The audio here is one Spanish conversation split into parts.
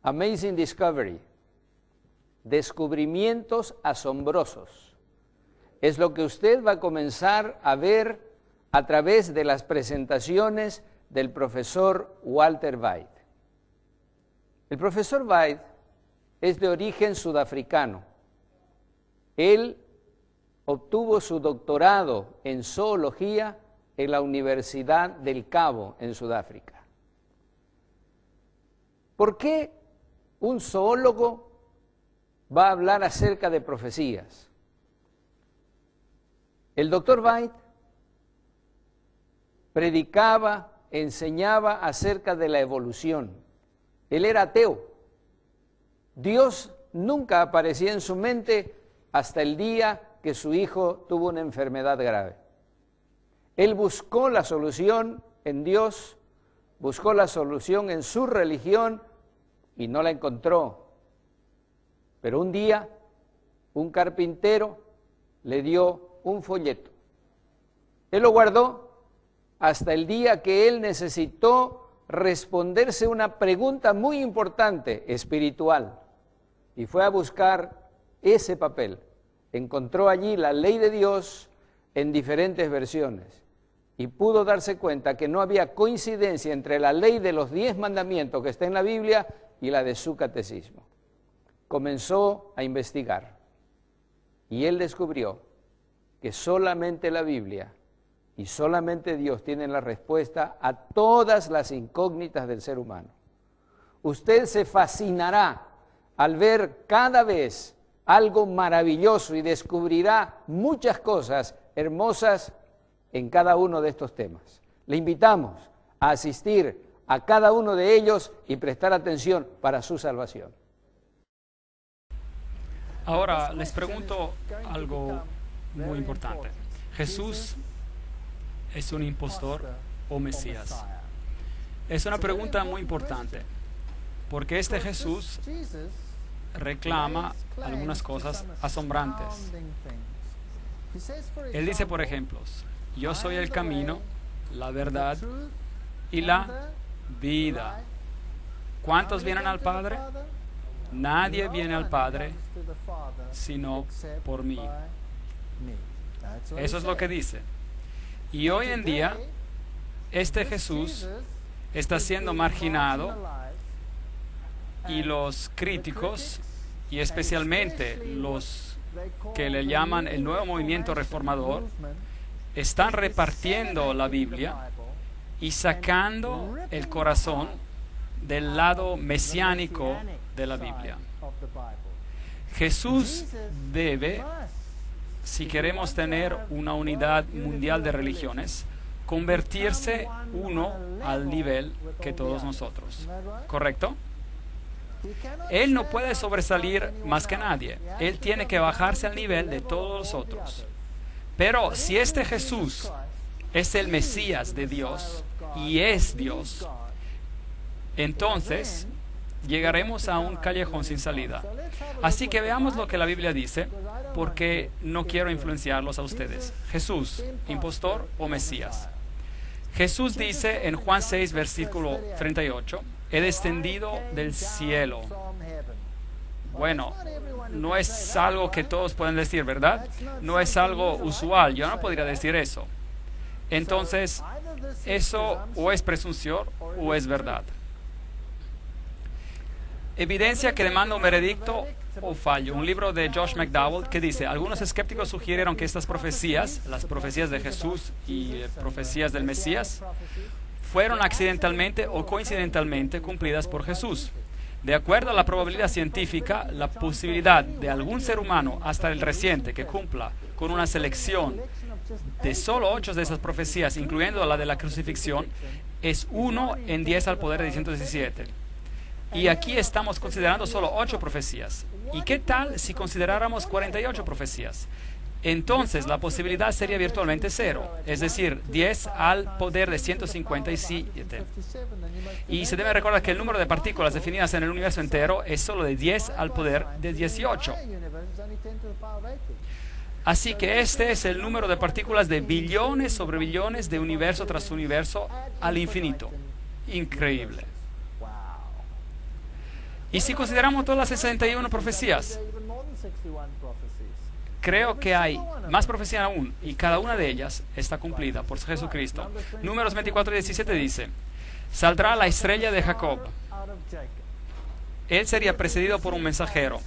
Amazing Discovery, descubrimientos asombrosos. Es lo que usted va a comenzar a ver a través de las presentaciones del profesor Walter White. El profesor White es de origen sudafricano. Él obtuvo su doctorado en zoología en la Universidad del Cabo, en Sudáfrica. ¿Por qué un zoólogo va a hablar acerca de profecías? El doctor White predicaba, enseñaba acerca de la evolución. Él era ateo. Dios nunca aparecía en su mente hasta el día que su hijo tuvo una enfermedad grave. Él buscó la solución en Dios, buscó la solución en su religión y no la encontró. Pero un día, un carpintero le dio un folleto. Él lo guardó hasta el día que él necesitó responderse una pregunta muy importante, espiritual, y fue a buscar ese papel. Encontró allí la ley de Dios en diferentes versiones y pudo darse cuenta que no había coincidencia entre la ley de los 10 mandamientos que está en la Biblia y la de su catecismo. Comenzó a investigar y él descubrió que solamente la Biblia y solamente Dios tienen la respuesta a todas las incógnitas del ser humano. Usted se fascinará al ver cada vez algo maravilloso y descubrirá muchas cosas hermosas en cada uno de estos temas. Le invitamos a asistir a cada uno de ellos y prestar atención para su salvación. Ahora les pregunto algo muy importante. ¿Jesús es un impostor o Mesías? Es una pregunta muy importante, porque este Jesús reclama algunas cosas asombrantes. Él dice, por ejemplo, yo soy el camino, la verdad y la vida. ¿Cuántos vienen al Padre? Nadie viene al Padre sino por mí. Eso es lo que dice. Y hoy en día, este Jesús está siendo marginado y los críticos, y especialmente los que le llaman el nuevo movimiento reformador, están repartiendo la Biblia y sacando el corazón del lado mesiánico de la Biblia. Jesús debe, si queremos tener una unidad mundial de religiones, convertirse uno al nivel que todos nosotros. ¿Correcto? Él no puede sobresalir más que nadie. Él tiene que bajarse al nivel de todos los otros. Pero si este Jesús es el Mesías de Dios y es Dios, entonces llegaremos a un callejón sin salida. Así que veamos lo que la Biblia dice, porque no quiero influenciarlos a ustedes. Jesús, impostor o Mesías. Jesús dice en Juan 6, versículo 38, he descendido del cielo. Bueno, no es algo que todos pueden decir, ¿verdad? No es algo usual, yo no podría decir eso. Entonces, eso o es presunción o es verdad. Evidencia que demanda un veredicto o fallo. Un libro de Josh McDowell que dice, algunos escépticos sugirieron que estas profecías, las profecías de Jesús y profecías del Mesías, fueron accidentalmente o coincidentalmente cumplidas por Jesús. De acuerdo a la probabilidad científica, la posibilidad de algún ser humano, hasta el reciente, que cumpla con una selección de solo 8 de esas profecías, incluyendo la de la crucifixión, es 1 en 10 al poder de 117. Y aquí estamos considerando solo 8 profecías. ¿Y qué tal si consideráramos 48 profecías? Entonces la posibilidad sería virtualmente 0, es decir, 10 al poder de 157. Y se debe recordar que el número de partículas definidas en el universo entero es solo de 10 al poder de 18. Así que este es el número de partículas de billones sobre billones de universo tras universo al infinito. Increíble. Y si consideramos todas las 61 profecías, creo que hay más profecías aún, y cada una de ellas está cumplida por Jesucristo. Números 24:17 dice: saldrá la estrella de Jacob. Él sería precedido por un mensajero.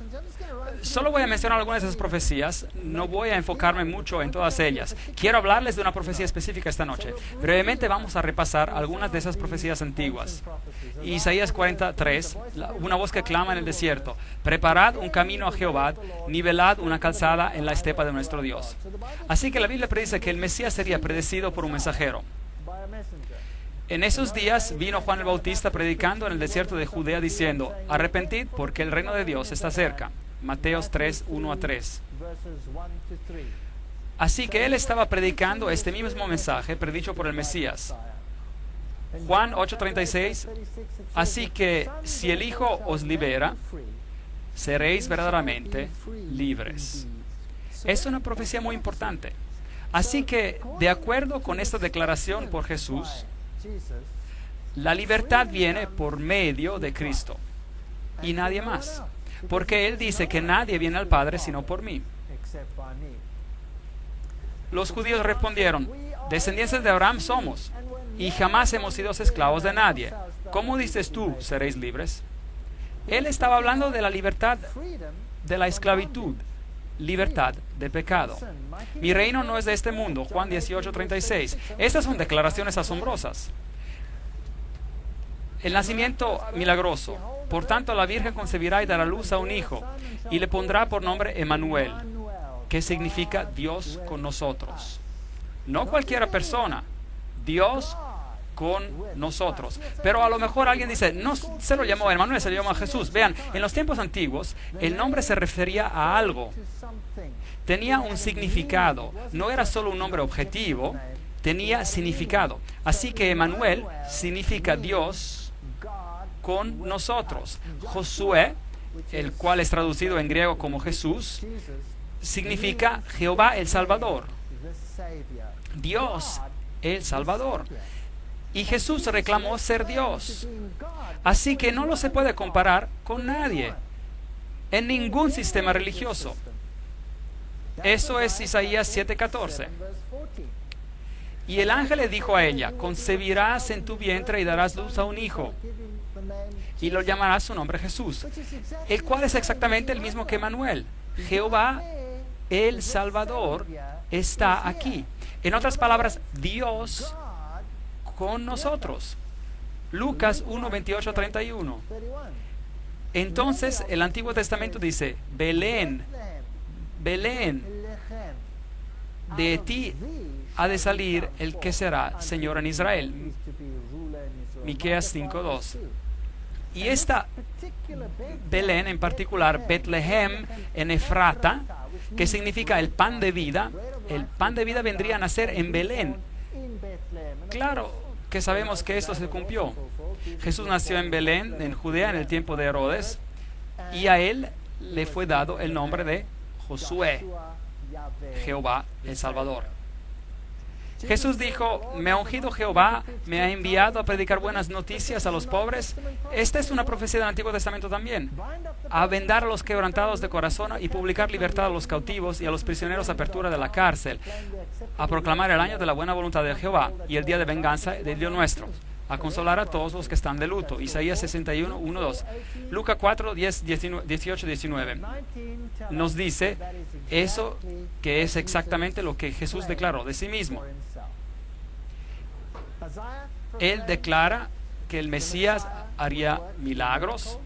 Solo voy a mencionar algunas de esas profecías, no voy a enfocarme mucho en todas ellas. Quiero hablarles de una profecía específica esta noche. Brevemente vamos a repasar algunas de esas profecías antiguas. Isaías 43, una voz que clama en el desierto: preparad un camino a Jehová, nivelad una calzada en la estepa de nuestro Dios. Así que la Biblia predice que el Mesías sería predecido por un mensajero. En esos días vino Juan el Bautista predicando en el desierto de Judea diciendo: arrepentid porque el reino de Dios está cerca. Mateos 3, 1-3. Así que él estaba predicando este mismo mensaje predicho por el Mesías. Juan 8:36. Así que si el Hijo os libera, seréis verdaderamente libres. Es una profecía muy importante. Así que, de acuerdo con esta declaración por Jesús, la libertad viene por medio de Cristo y nadie más, porque Él dice que nadie viene al Padre sino por mí. Los judíos respondieron: descendientes de Abraham somos y jamás hemos sido esclavos de nadie. ¿Cómo dices tú, seréis libres? Él estaba hablando de la libertad de la esclavitud, libertad de pecado. Mi reino no es de este mundo. Juan 18:36. Estas son declaraciones asombrosas. El nacimiento milagroso. Por tanto, la Virgen concebirá y dará luz a un hijo, y le pondrá por nombre Emmanuel, que significa Dios con nosotros. No cualquiera persona, Dios con nosotros. Pero a lo mejor alguien dice: no se lo llamó Emmanuel, se lo llamó Jesús. Vean, en los tiempos antiguos, el nombre se refería a algo. Tenía un significado. No era solo un nombre objetivo, tenía significado. Así que Emmanuel significa Dios con nosotros. Josué, el cual es traducido en griego como Jesús, significa Jehová el Salvador. Dios el Salvador. Y Jesús reclamó ser Dios. Así que no lo se puede comparar con nadie, en ningún sistema religioso. Eso es Isaías 7:14. Y el ángel le dijo a ella: concebirás en tu vientre y darás luz a un hijo, y lo llamarás su nombre Jesús, el cual es exactamente el mismo que Emmanuel. Jehová el Salvador está aquí. En otras palabras, Dios con nosotros. Lucas 1:28-31. Entonces el Antiguo Testamento dice: Belén, Belén, de ti ha de salir el que será Señor en Israel. Miqueas 5:2. Y esta Belén en particular, Betlehem en Efrata, que significa el pan de vida vendría a nacer en Belén. Claro que sabemos que esto se cumplió. Jesús nació en Belén, en Judea, en el tiempo de Herodes, y a él le fue dado el nombre de Josué, Jehová el Salvador. Jesús dijo: me ha ungido Jehová, me ha enviado a predicar buenas noticias a los pobres. Esta es una profecía del Antiguo Testamento también. A vendar a los quebrantados de corazón y publicar libertad a los cautivos y a los prisioneros apertura de la cárcel. A proclamar el año de la buena voluntad de Jehová y el día de venganza del Dios nuestro. A consolar a todos los que están de luto. Isaías 61:1-2. Lucas 4:18-19. Nos dice eso, que es exactamente lo que Jesús declaró de sí mismo. Él declara que el Mesías haría milagros,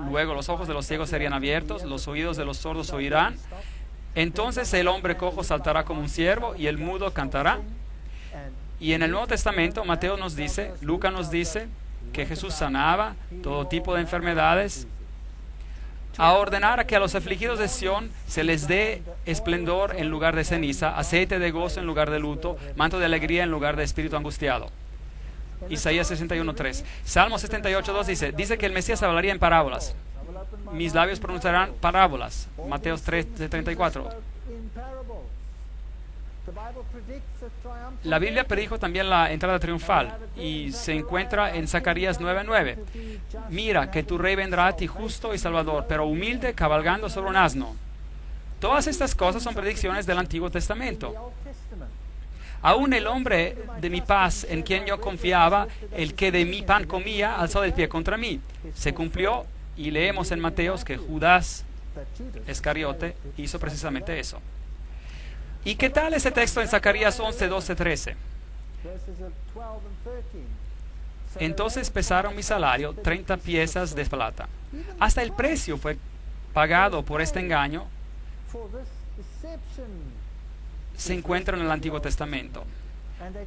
luego los ojos de los ciegos serían abiertos, los oídos de los sordos oirán, entonces el hombre cojo saltará como un ciervo y el mudo cantará. Y en el Nuevo Testamento, Mateo nos dice, Lucas nos dice que Jesús sanaba todo tipo de enfermedades, a ordenar a que a los afligidos de Sión se les dé esplendor en lugar de ceniza, aceite de gozo en lugar de luto, manto de alegría en lugar de espíritu angustiado. Isaías 61:3. Salmo 78:2 dice que el Mesías hablaría en parábolas. Mis labios pronunciarán parábolas. Mateo 3:34. La Biblia predijo también la entrada triunfal y se encuentra en Zacarías 9:9. Mira que tu rey vendrá a ti justo y salvador, pero humilde, cabalgando sobre un asno. Todas estas cosas son predicciones del Antiguo Testamento. Aún el hombre de mi paz, en quien yo confiaba, el que de mi pan comía, alzó el pie contra mí. Se cumplió, y leemos en Mateos que Judas Iscariote hizo precisamente eso. ¿Y qué tal ese texto en Zacarías 11, 12, 13? Entonces pesaron mi salario, 30 piezas de plata. Hasta el precio fue pagado por este engaño. Se encuentra en el Antiguo Testamento.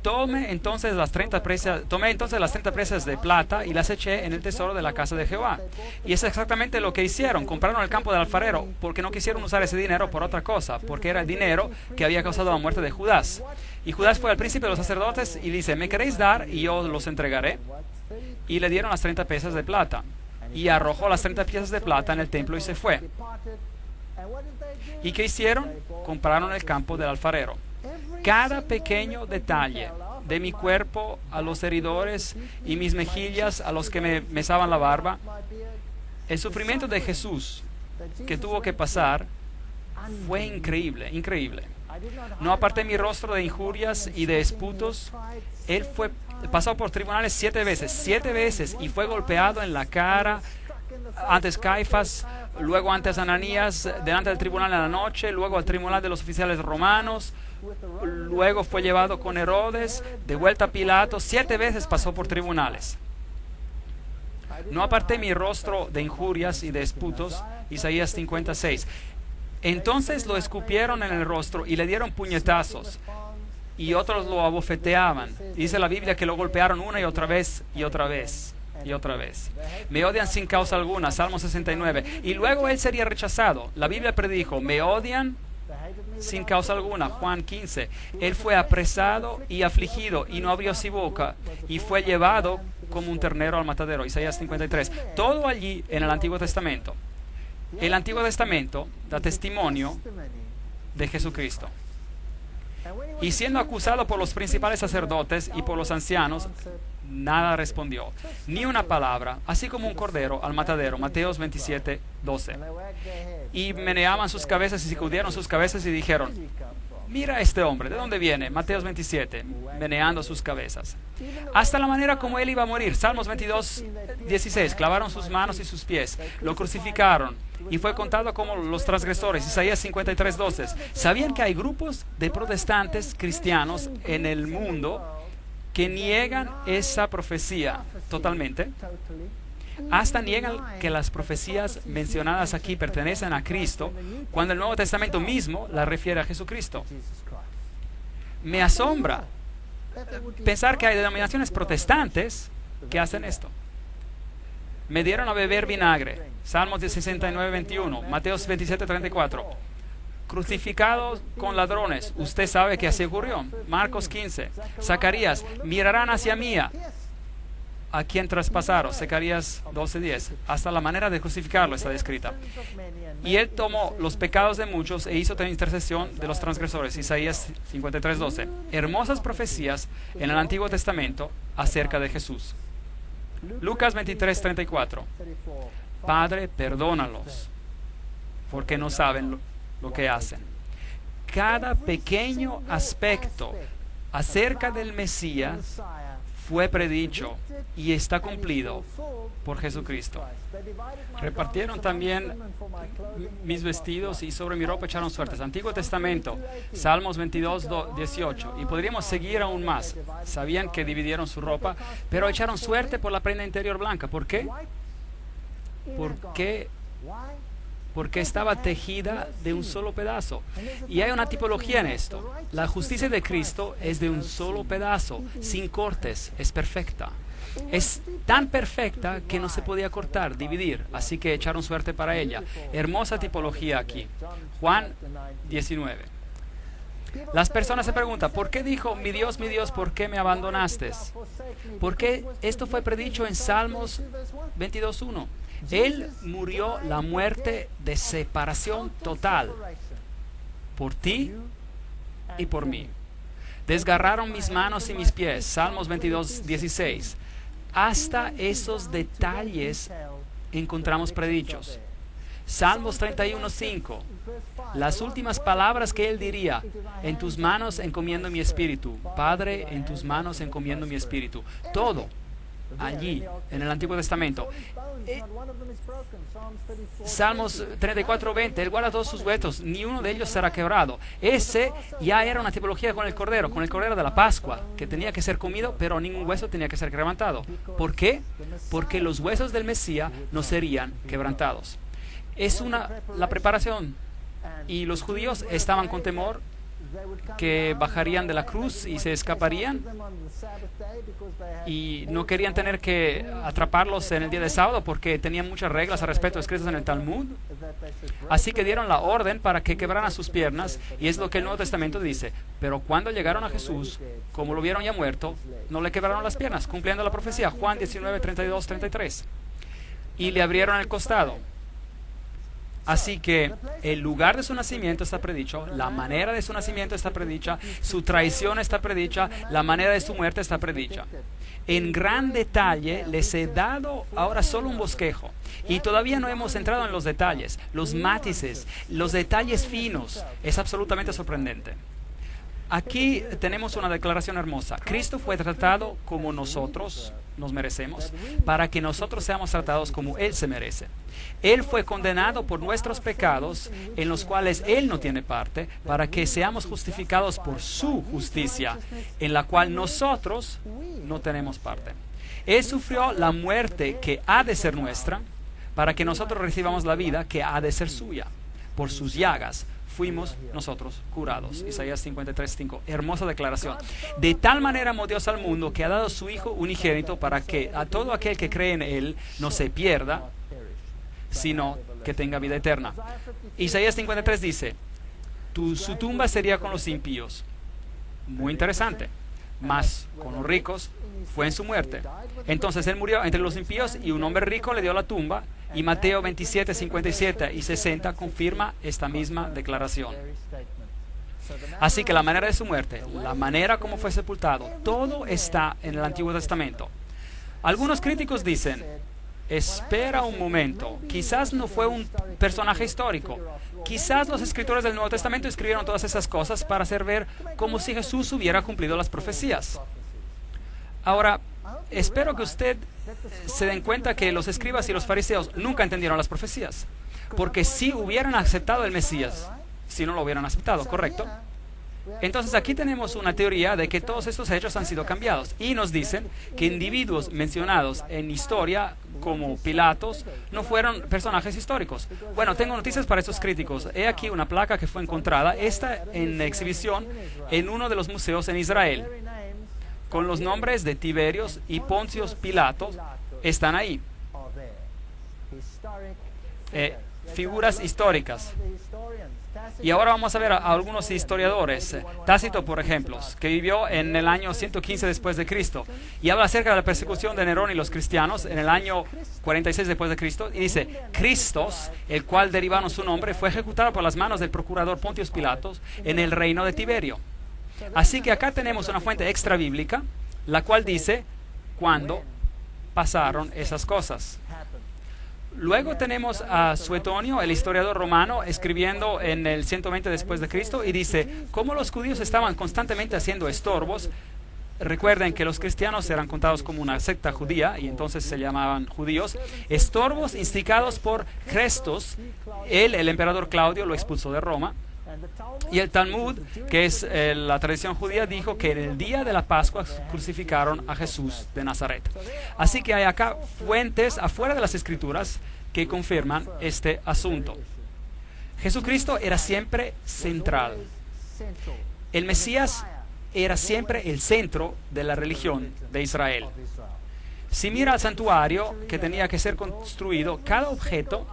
Tomé entonces las 30 piezas de plata y las eché en el tesoro de la casa de Jehová. Y es exactamente lo que hicieron. Compraron el campo del alfarero porque no quisieron usar ese dinero por otra cosa, porque era el dinero que había causado la muerte de Judas. Y Judas fue al príncipe de los sacerdotes y dice: ¿me queréis dar y yo los entregaré? Y le dieron las 30 piezas de plata. Y arrojó las 30 piezas de plata en el templo y se fue. ¿Y qué hicieron? Compraron el campo del alfarero. Cada pequeño detalle, de mi cuerpo a los heridores y mis mejillas a los que me mesaban la barba, el sufrimiento de Jesús que tuvo que pasar fue increíble, increíble. No aparté mi rostro de injurias y de esputos. Él pasó por tribunales 7 veces, y fue golpeado en la cara, antes Caifás, luego antes Ananías, delante del tribunal en la noche, luego al tribunal de los oficiales romanos, luego fue llevado con Herodes, de vuelta a Pilato. 7 veces pasó por tribunales. No aparté mi rostro de injurias y de esputos, Isaías 56. Entonces lo escupieron en el rostro y le dieron puñetazos, y otros lo abofeteaban. Dice la Biblia que lo golpearon una y otra vez y otra vez y otra vez. Me odian sin causa alguna, Salmo 69. Y luego él sería rechazado. La Biblia predijo: me odian sin causa alguna, Juan 15. Él fue apresado y afligido, y no abrió su boca, y fue llevado como un ternero al matadero, Isaías 53. Todo allí en el Antiguo Testamento. El Antiguo Testamento da testimonio de Jesucristo. Y siendo acusado por los principales sacerdotes y por los ancianos, nada respondió, ni una palabra, así como un cordero al matadero, Mateos 27, 12. Y meneaban sus cabezas y sacudieron sus cabezas y dijeron: mira a este hombre, ¿de dónde viene? Mateos 27, meneando sus cabezas. Hasta la manera como él iba a morir, Salmos 22, 16, clavaron sus manos y sus pies, lo crucificaron, y fue contado como los transgresores, Isaías 53, 12. ¿Sabían que hay grupos de protestantes cristianos en el mundo que niegan esa profecía totalmente? Hasta niegan que las profecías mencionadas aquí pertenecen a Cristo, cuando el Nuevo Testamento mismo la refiere a Jesucristo. Me asombra pensar que hay denominaciones protestantes que hacen esto. Me dieron a beber vinagre, Salmos 69, 21, Mateos 27, 34. Crucificados con ladrones, usted sabe que así ocurrió, Marcos 15. Zacarías: mirarán hacia mí a quien traspasaron, Zacarías 12:10. Hasta la manera de crucificarlo está descrita. Y él tomó los pecados de muchos e hizo intercesión de los transgresores, Isaías 53:12. Hermosas profecías en el Antiguo Testamento acerca de Jesús. Lucas 23:34. Padre, perdónalos, porque no saben lo que hacen. Cada pequeño aspecto acerca del Mesías fue predicho y está cumplido por Jesucristo. Repartieron también mis vestidos y sobre mi ropa echaron suertes. Antiguo Testamento, Salmos 22, 18. Y podríamos seguir aún más. Sabían que dividieron su ropa, pero echaron suerte por la prenda interior blanca. ¿Por qué? Porque estaba tejida de un solo pedazo. Y hay una tipología en esto. La justicia de Cristo es de un solo pedazo, sin cortes, es perfecta. Es tan perfecta que no se podía cortar, dividir, así que echaron suerte para ella. Hermosa tipología aquí. Juan 19. Las personas se preguntan: ¿por qué dijo mi Dios, por qué me abandonaste? Porque esto fue predicho en Salmos 22:1. Él murió la muerte de separación total por ti y por mí. Desgarraron mis manos y mis pies. Salmos 22, 16. Hasta esos detalles encontramos predichos. Salmos 31, 5. Las últimas palabras que él diría: en tus manos encomiendo mi espíritu. Padre, en tus manos encomiendo mi espíritu. Todo allí en el Antiguo Testamento. Salmos 34, 20. Él guarda todos sus huesos, ni uno de ellos será quebrado. Ese ya era una tipología con el cordero de la Pascua, que tenía que ser comido, pero ningún hueso tenía que ser quebrantado. ¿Por qué? Porque los huesos del Mesías no serían quebrantados. Es la preparación, y los judíos estaban con temor que bajarían de la cruz y se escaparían, y no querían tener que atraparlos en el día de sábado porque tenían muchas reglas al respecto escritas en el Talmud. Así que dieron la orden para que quebraran sus piernas, y es lo que el Nuevo Testamento dice. Pero cuando llegaron a Jesús, como lo vieron ya muerto, no le quebraron las piernas, cumpliendo la profecía, Juan 19, 32, 33. Y le abrieron el costado. Así que el lugar de su nacimiento está predicho, la manera de su nacimiento está predicha, su traición está predicha, la manera de su muerte está predicha. En gran detalle les he dado ahora solo un bosquejo, y todavía no hemos entrado en los detalles, los matices, los detalles finos. Es absolutamente sorprendente. Aquí tenemos una declaración hermosa. Cristo fue tratado como nosotros nos merecemos, para que nosotros seamos tratados como Él se merece. Él fue condenado por nuestros pecados, en los cuales Él no tiene parte, para que seamos justificados por su justicia, en la cual nosotros no tenemos parte. Él sufrió la muerte que ha de ser nuestra, para que nosotros recibamos la vida que ha de ser suya. Por sus llagas fuimos nosotros curados. Isaías 53:5. Hermosa declaración. De tal manera amó Dios al mundo, que ha dado su Hijo unigénito, para que a todo aquel que cree en Él no se pierda, sino que tenga vida eterna. Isaías 53 dice: su tumba sería con los impíos. Muy interesante. Mas con los ricos fue en su muerte. Entonces Él murió entre los impíos, y un hombre rico le dio la tumba. Y Mateo 27, 57 y 60 confirma esta misma declaración. Así que la manera de su muerte, la manera como fue sepultado, todo está en el Antiguo Testamento. Algunos críticos dicen: espera un momento, quizás no fue un personaje histórico. Quizás los escritores del Nuevo Testamento escribieron todas esas cosas para hacer ver como si Jesús hubiera cumplido las profecías. Ahora, espero que usted se den cuenta que los escribas y los fariseos nunca entendieron las profecías, porque si hubieran aceptado el Mesías, si no lo hubieran aceptado, ¿correcto? Entonces aquí tenemos una teoría de que todos estos hechos han sido cambiados, y nos dicen que individuos mencionados en historia como Pilatos no fueron personajes históricos. Bueno, tengo noticias para estos críticos. He aquí una placa que fue encontrada, esta en exhibición en uno de los museos en Israel, con los nombres de Tiberios y Poncios Pilatos. Están ahí. Figuras históricas. Y ahora vamos a ver a algunos historiadores. Tácito, por ejemplo, que vivió en el año 115 después de Cristo, y habla acerca de la persecución de Nerón y los cristianos en el año 46 después de Cristo, y dice: Cristos, el cual derivaron su nombre, fue ejecutado por las manos del procurador Pontios Pilatos en el reino de Tiberio. Así que acá tenemos una fuente extra bíblica, la cual dice cuándo pasaron esas cosas. Luego tenemos a Suetonio, el historiador romano, escribiendo en el 120 después de Cristo, y dice: como los judíos estaban constantemente haciendo estorbos. Recuerden que los cristianos eran contados como una secta judía, y entonces se llamaban judíos. Estorbos instigados por Crestos. Él, el emperador Claudio, lo expulsó de Roma. Y el Talmud, que es la tradición judía, dijo que en el día de la Pascua crucificaron a Jesús de Nazaret. Así que hay acá fuentes afuera de las Escrituras que confirman este asunto. Jesucristo era siempre central. El Mesías era siempre el centro de la religión de Israel. Si mira al santuario que tenía que ser construido, cada objeto,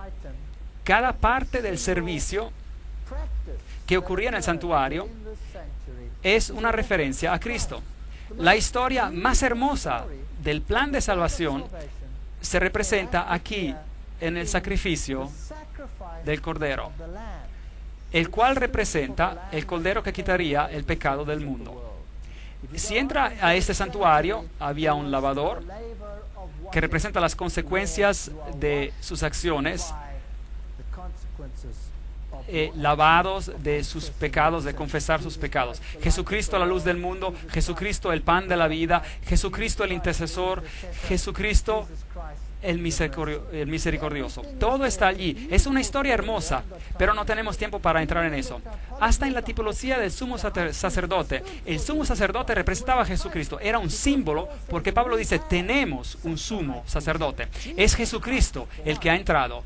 cada parte del servicio que ocurría en el santuario es una referencia a Cristo. La historia más hermosa del plan de salvación se representa aquí en el sacrificio del Cordero. el cual representa el cordero que quitaría el pecado del mundo. Si entra a este santuario, había un lavador que representa las consecuencias de sus acciones, lavados de sus pecados, de confesar sus pecados. Jesucristo, la luz del mundo, Jesucristo, el pan de la vida, Jesucristo, el intercesor, Jesucristo, el misericordioso. Todo está allí. Es una historia hermosa, pero no tenemos tiempo para entrar en eso. Hasta en la tipología del sumo sacerdote. El sumo sacerdote representaba a Jesucristo. Era un símbolo, porque Pablo dice, tenemos un sumo sacerdote. Es Jesucristo el que ha entrado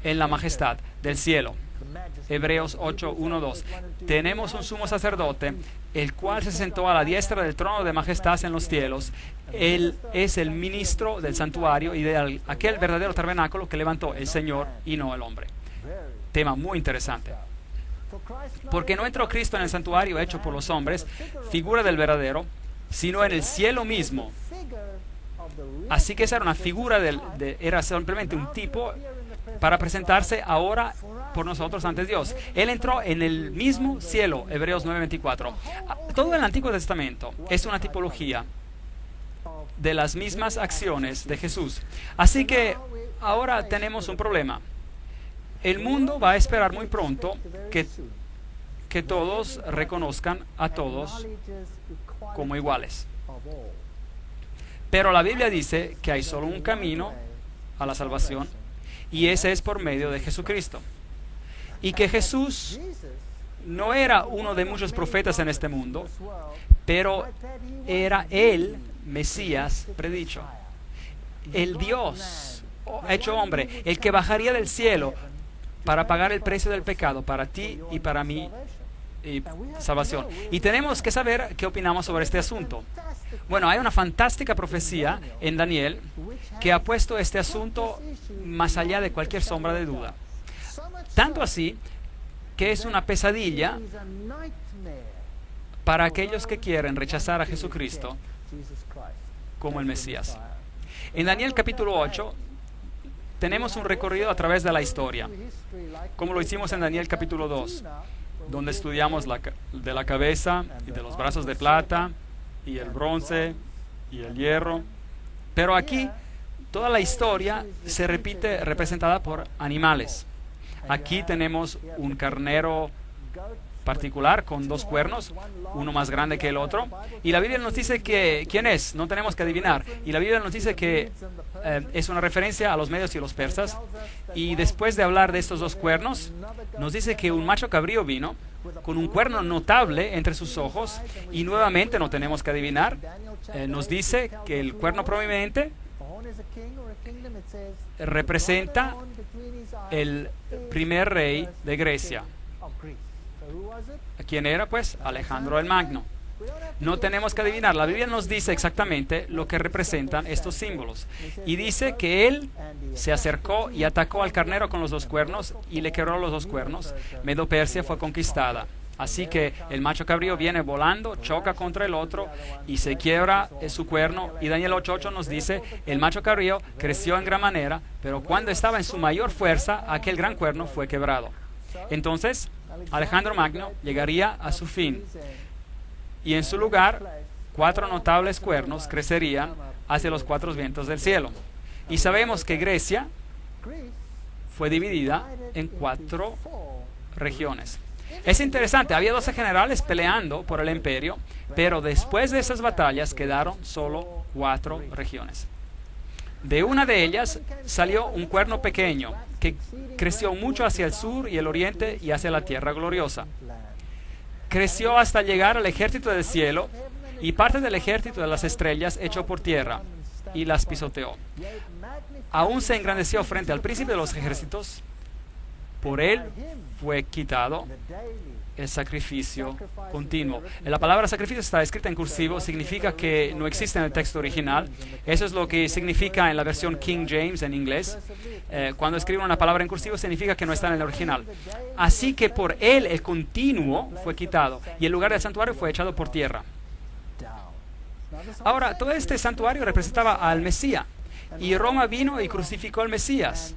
en la majestad del cielo. Hebreos 8, 1, 2. Tenemos un sumo sacerdote, el cual se sentó a la diestra del trono de majestad en los cielos. Él es el ministro del santuario y de aquel verdadero tabernáculo que levantó el Señor y no el hombre. Tema muy interesante. Porque no entró Cristo en el santuario hecho por los hombres, figura del verdadero, sino en el cielo mismo. Así que esa era una figura, era simplemente un tipo para presentarse ahora por nosotros ante Dios. Él entró en el mismo cielo, Hebreos 9:24. Todo el Antiguo Testamento es una tipología de las mismas acciones de Jesús. Así que ahora tenemos un problema. El mundo va a esperar muy pronto que todos reconozcan a todos como iguales. Pero la Biblia dice que hay solo un camino a la salvación, y ese es por medio de Jesucristo. Y que Jesús no era uno de muchos profetas en este mundo, pero era el Mesías predicho. El Dios hecho hombre, el que bajaría del cielo para pagar el precio del pecado para ti y para mí, y salvación. Y tenemos que saber qué opinamos sobre este asunto. Bueno, hay una fantástica profecía en Daniel que ha puesto este asunto más allá de cualquier sombra de duda. Tanto así que es una pesadilla para aquellos que quieren rechazar a Jesucristo como el Mesías. En Daniel capítulo 8 tenemos un recorrido a través de la historia, como lo hicimos en Daniel capítulo 2, donde estudiamos de la cabeza y de los brazos de plata y el bronce y el hierro. Pero aquí toda la historia se repite representada por animales. Aquí tenemos un carnero particular con dos cuernos, uno más grande que el otro, y la Biblia nos dice que quién es, no tenemos que adivinar, y la Biblia nos dice que es una referencia a los medios y los persas. Y después de hablar de estos dos cuernos, nos dice que un macho cabrío vino con un cuerno notable entre sus ojos, y nuevamente no tenemos que adivinar, nos dice que el cuerno prominente representa el primer rey de Grecia. ¿Quién era? Pues Alejandro el Magno. No tenemos que adivinar, la Biblia nos dice exactamente lo que representan estos símbolos, y dice que él se acercó y atacó al carnero con los dos cuernos y le quebró los dos cuernos. Medo Persia fue conquistada. Así que el macho cabrío viene volando, choca contra el otro y se quiebra su cuerno. Y Daniel 8:8 nos dice, el macho cabrío creció en gran manera, pero cuando estaba en su mayor fuerza, aquel gran cuerno fue quebrado. Entonces Alejandro Magno llegaría a su fin, y en su lugar 4 notables cuernos crecerían hacia los 4 vientos del cielo. Y sabemos que Grecia fue dividida en 4 regiones. Es interesante, había 12 generales peleando por el imperio, pero después de esas batallas quedaron solo 4 regiones. De una de ellas salió un cuerno pequeño que creció mucho hacia el sur y el oriente y hacia la tierra gloriosa. Creció hasta llegar al ejército del cielo, y parte del ejército de las estrellas echó por tierra y las pisoteó. Aún se engrandeció frente al príncipe de los ejércitos. Por él fue quitado el sacrificio continuo. La palabra sacrificio está escrita en cursivo, significa que no existe en el texto original. Eso es lo que significa en la versión King James en inglés. Cuando escriben una palabra en cursivo significa que no está en el original. Así que por él el continuo fue quitado y el lugar del santuario fue echado por tierra. Ahora, todo este santuario representaba al Mesías, y Roma vino y crucificó al Mesías.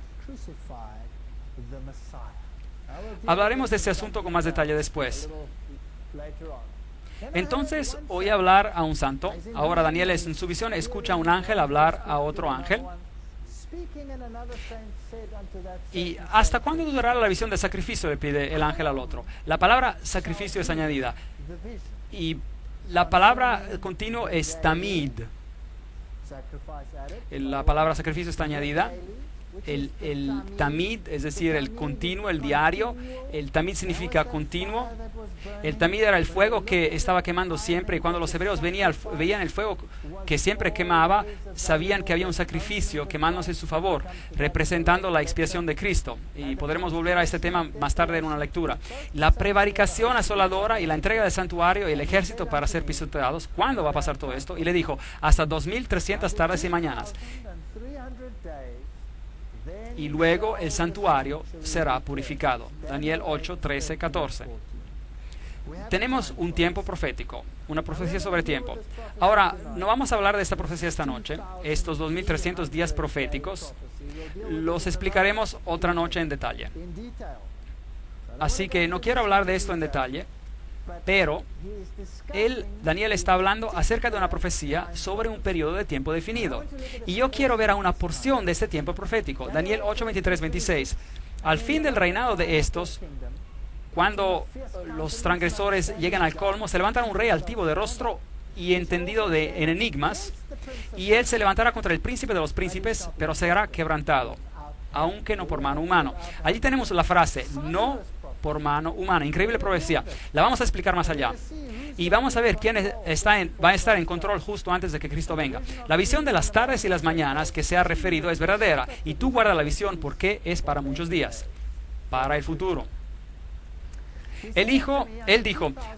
Hablaremos de este asunto con más detalle después. Entonces oí hablar a un santo. Ahora Daniel en su visión escucha a un ángel hablar a otro ángel. ¿Y hasta cuándo durará la visión de sacrificio?, le pide el ángel al otro. La palabra sacrificio es añadida. Y la palabra continuo es tamid. La palabra sacrificio está añadida. El tamid, es decir, el continuo, el diario. El tamid significa continuo. El tamid era el fuego que estaba quemando siempre, y cuando los hebreos veían el fuego que siempre quemaba, sabían que había un sacrificio quemándose en su favor, representando la expiación de Cristo. Y podremos volver a este tema más tarde en una lectura. La prevaricación asoladora y la entrega del santuario y el ejército para ser pisoteados. ¿Cuándo va a pasar todo esto? Y le dijo, hasta 2300 tardes y mañanas. Y luego el santuario será purificado. Daniel 8, 13, 14. Tenemos un tiempo profético, una profecía sobre tiempo. Ahora, no vamos a hablar de esta profecía esta noche. Estos 2300 días proféticos los explicaremos otra noche en detalle. Así que no quiero hablar de esto en detalle, pero Daniel está hablando acerca de una profecía sobre un periodo de tiempo definido. Y yo quiero ver a una porción de este tiempo profético. Daniel 8, 23, 26. Al fin del reinado de estos, cuando los transgresores llegan al colmo, se levantará un rey altivo de rostro y entendido en enigmas, y él se levantará contra el príncipe de los príncipes, pero será quebrantado, aunque no por mano humana. Allí tenemos la frase, no por mano humana. Increíble profecía. La vamos a explicar más allá. Y vamos a ver quién va a estar en control justo antes de que Cristo venga. La visión de las tardes y las mañanas que se ha referido es verdadera. Y tú guarda la visión porque es para muchos días, para el futuro. Él dijo,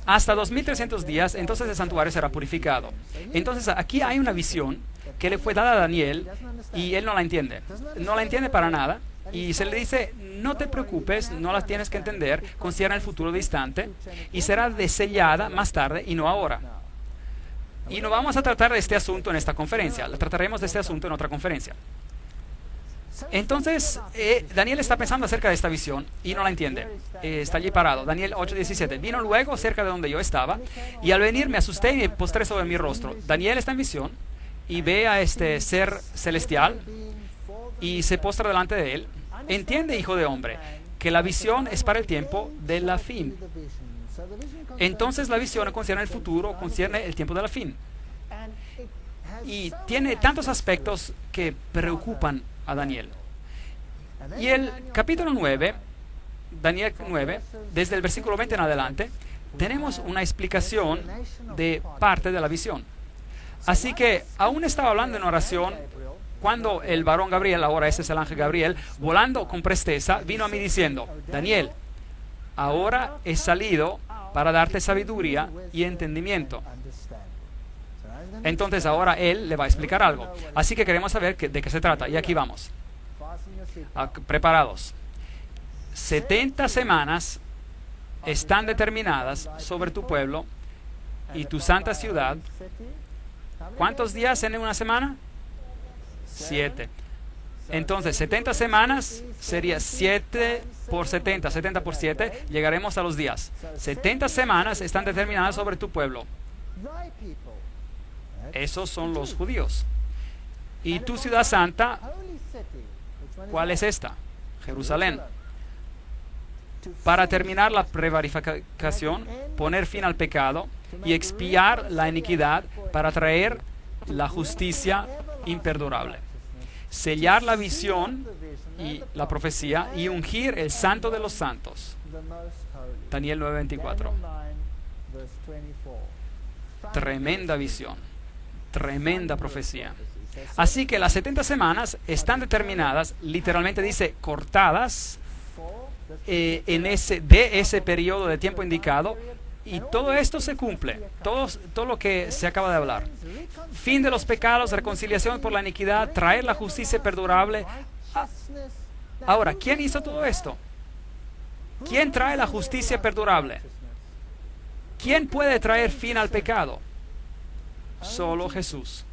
hasta 2300 días, entonces el santuario será purificado. Entonces aquí hay una visión que le fue dada a Daniel y él no la entiende. No la entiende para nada. Y se le dice, no te preocupes, no las tienes que entender, considera el futuro distante y será desellada más tarde y no ahora. Y no vamos a tratar de este asunto en esta conferencia, trataremos de este asunto en otra conferencia. Entonces, Daniel está pensando acerca de esta visión y no la entiende. Está allí parado. Daniel 8:17. Vino luego cerca de donde yo estaba y al venir me asusté y me postré sobre mi rostro. Daniel está en visión y ve a este ser celestial y se postra delante de él. Entiende, hijo de hombre, que la visión es para el tiempo de la fin. Entonces la visión concierne el futuro, concierne el tiempo de la fin. Y tiene tantos aspectos que preocupan a Daniel. Y el capítulo 9, Daniel 9, desde el versículo 20 en adelante, tenemos una explicación de parte de la visión. Así que aún estaba hablando en oración cuando el varón Gabriel, ahora ese es el ángel Gabriel, volando con presteza, vino a mí diciendo, Daniel, ahora he salido para darte sabiduría y entendimiento. Entonces ahora él le va a explicar algo. Así que queremos saber de qué se trata. Y aquí vamos. Preparados. 70 semanas están determinadas sobre tu pueblo y tu santa ciudad. ¿Cuántos días en una semana? 7. Entonces 70 semanas sería 7 por 70, 70 por 7, llegaremos a los días. 70 semanas están determinadas sobre tu pueblo. Esos son los judíos. Y tu ciudad santa, ¿cuál es esta? Jerusalén. Para terminar la prevaricación, poner fin al pecado y expiar la iniquidad para traer la justicia imperdurable. Sellar la visión y la profecía y ungir el santo de los santos. Daniel 9:24. Tremenda visión. Tremenda profecía. Así que las 70 semanas están determinadas, literalmente dice cortadas de ese periodo de tiempo indicado, y todo esto se cumple, todo lo que se acaba de hablar. Fin de los pecados, reconciliación por la iniquidad, traer la justicia perdurable. Ahora, ¿quién hizo todo esto? ¿Quién trae la justicia perdurable? ¿Quién puede traer fin al pecado? Solo Jesús.